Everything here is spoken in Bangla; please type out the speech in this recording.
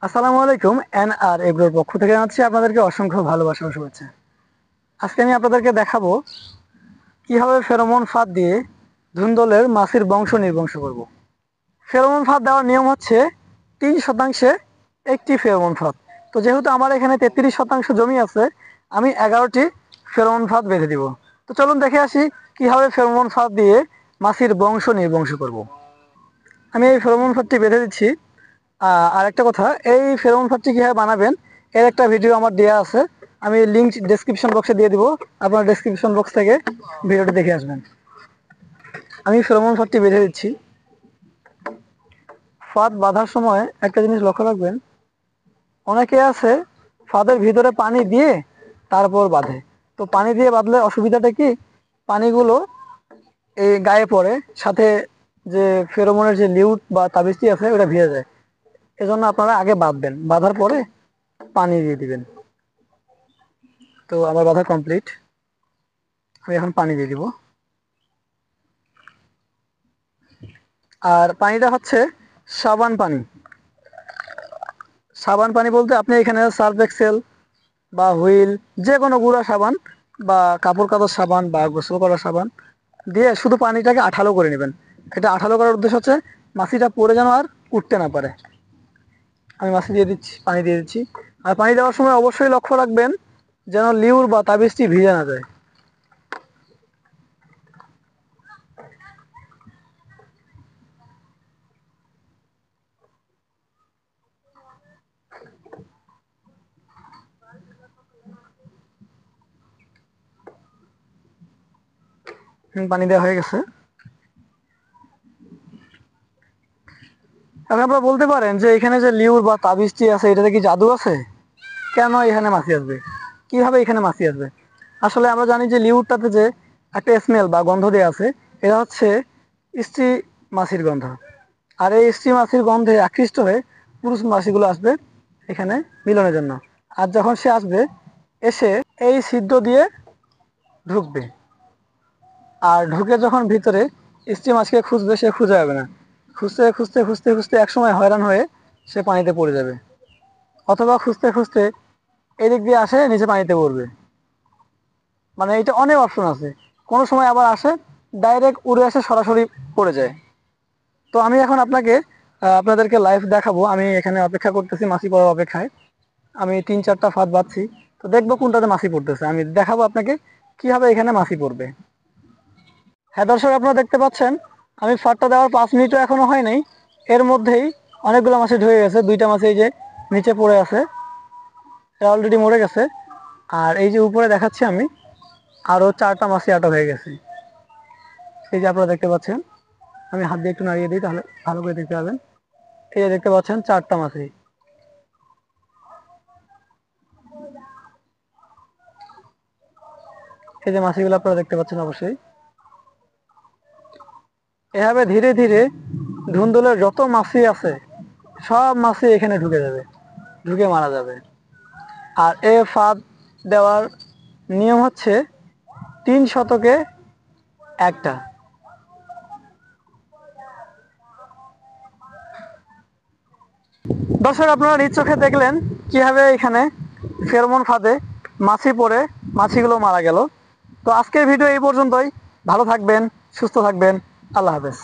আসসালামু আলাইকুম। আর এগ্রোর পক্ষ থেকে জানাচ্ছি আপনাদেরকে অসংখ্য ভালোবাসা ও শুভেচ্ছা। আজকে আমি আপনাদেরকে দেখাবো কিভাবে ফেরোমন ফাঁদ দিয়ে ধুন্দলের মাছির বংশ নির্বংশ করব। ফেরোমন ফাঁদ দেওয়ার নিয়ম হচ্ছে 3% একটি ফেরোমন ফাঁদ। তো যেহেতু আমার এখানে 33% জমি আছে, আমি 11টি ফেরোমন ফাঁদ বেঁধে দিব। তো চলুন দেখে আসি কিভাবে ফেরোমন ফাঁদ দিয়ে মাছির বংশ নির্বংশ করব। আমি এই ফেরোমন ফাঁদটি বেঁধে দিচ্ছি। আর একটা কথা, এই ফেরোমন ফাঁদটি কিভাবে বানাবেন এর একটা ভিডিও আমার দেওয়া আছে, আমি লিঙ্ক ডেসক্রিপশন বক্সে দিয়ে দিব। আপনার ডেসক্রিপশন বক্স থেকে ভিডিওটি দেখে আসবেন। আমি ফেরোমন ফাঁদটি বেঁধে দিচ্ছি। ফাঁদ বাঁধার সময় একটা জিনিস লক্ষ্য রাখবেন, অনেকে আছে ফাঁদের ভিতরে পানি দিয়ে তারপর বাঁধে। তো পানি দিয়ে বাঁধলে অসুবিধাটা কি, পানিগুলো এই গায়ে পড়ে, সাথে যে ফেরোমনের যে লিউট বা তাবিজটি আছে ওটা ভিজে যায়। এজন্য আপনারা আগে বাঁধবেন, বাঁধার পরে পানি দিয়ে দিবেন। তো আমার বাঁধা কমপ্লিট, আমি এখন পানি দিয়ে দিব। আর পানিটা হচ্ছে সাবান পানি। সাবান পানি বলতে আপনি এখানে সার্ফ এক্সেল বা হুইল, যে কোনো গুঁড়া সাবান বা কাপড় কাচা সাবান বা গোসল করা সাবান দিয়ে শুধু পানিটাকে আঠালো করে নেবেন। এটা আঠালো করার উদ্দেশ্য হচ্ছে মাছিটা পড়ে যেন আর উঠতে না পারে। আমি মাছি দিয়ে দিচ্ছি, পানি দিয়ে দিচ্ছি। আর পানি দেওয়ার সময় অবশ্যই লক্ষ্য রাখবেন যেন লিউর বা তাবিজটি ভিজে না যায়। পানি দেওয়া হয়ে গেছে। এখন আপনারা বলতে পারেন যে এখানে যে লিউর বা তাবিজটি আছে এটাতে কি জাদু আছে, কেন এখানে মাছি আসবে, কিভাবে এখানে মাছি আসবে? আসলে আমরা জানি যে লিউরটাতে যে একটা স্মেল বা গন্ধ দেওয়া আছে, এটা হচ্ছে স্ত্রী মাছির গন্ধ। আর এই স্ত্রী মাছির গন্ধে আকৃষ্ট হয়ে পুরুষ মাছিগুলো আসবে এখানে মিলনের জন্য। আর যখন সে আসবে, এসে এই ছিদ্র দিয়ে ঢুকবে। আর ঢুকে যখন ভিতরে স্ত্রী মাছকে খুঁজবে, সে খুঁজে যাবে না। খুঁজতে খুঁজতে খুঁজতে খুঁজতে একসময় হয়রান হয়ে সে পানিতে পড়ে যাবে, অথবা খুঁজতে খুঁজতে এদিক দিয়ে আসে নিচে পানিতে পড়বে। মানে এটা অনেক অপশন আছে। কোনো সময় আবার আসে ডাইরেক্ট উড়ে আসে, সরাসরি পড়ে যায়। তো আমি এখন আপনাদেরকে লাইভ দেখাবো। আমি এখানে অপেক্ষা করতেছি, মাছি পড়ার অপেক্ষায়। আমি 3-4টা ফাঁদ বাঁধছি। তো দেখবো কোনটাতে মাছি পড়তেছে, আমি দেখাবো আপনাকে কিভাবে এখানে মাছি পড়বে। হ্যাঁ দর্শক, আপনারা দেখতে পাচ্ছেন আমি ফাঁদটা দেওয়ার 5 মিনিটও এখনো হয় নাই, এর মধ্যেই অনেকগুলো মাছি ঢুকে গেছে। 2টা মাছি এই যে নিচে পড়ে আছে, এটা অলরেডি মরে গেছে। আর এই যে উপরে দেখাচ্ছি আমি, আরো 4টা মাছি আটক হয়ে গেছে। এই যে আপনারা দেখতে পাচ্ছেন, আমি হাত দিয়ে একটু নাড়িয়ে দিই তাহলে ভালো করে দেখতে পাবেন। এই যে দেখতে পাচ্ছেন 4টা মাছি। এই যে মাছিগুলো আপনারা দেখতে পাচ্ছেন অবশ্যই। এভাবে ধীরে ধীরে ধুন্দুলের যত মাছি আছে সব মাছি এখানে ঢুকে যাবে, ঢুকে মারা যাবে। আর এ ফাঁদ দেওয়ার নিয়ম হচ্ছে 3 শতকে একটা। দর্শক, আপনারা নিজ চোখে দেখলেন কিভাবে এখানে ফেরোমন ফাঁদে মাছি পড়ে মাছিগুলো মারা গেল। তো আজকের ভিডিও এই পর্যন্তই। ভালো থাকবেন, সুস্থ থাকবেন। আল্লাহ হাফেজ।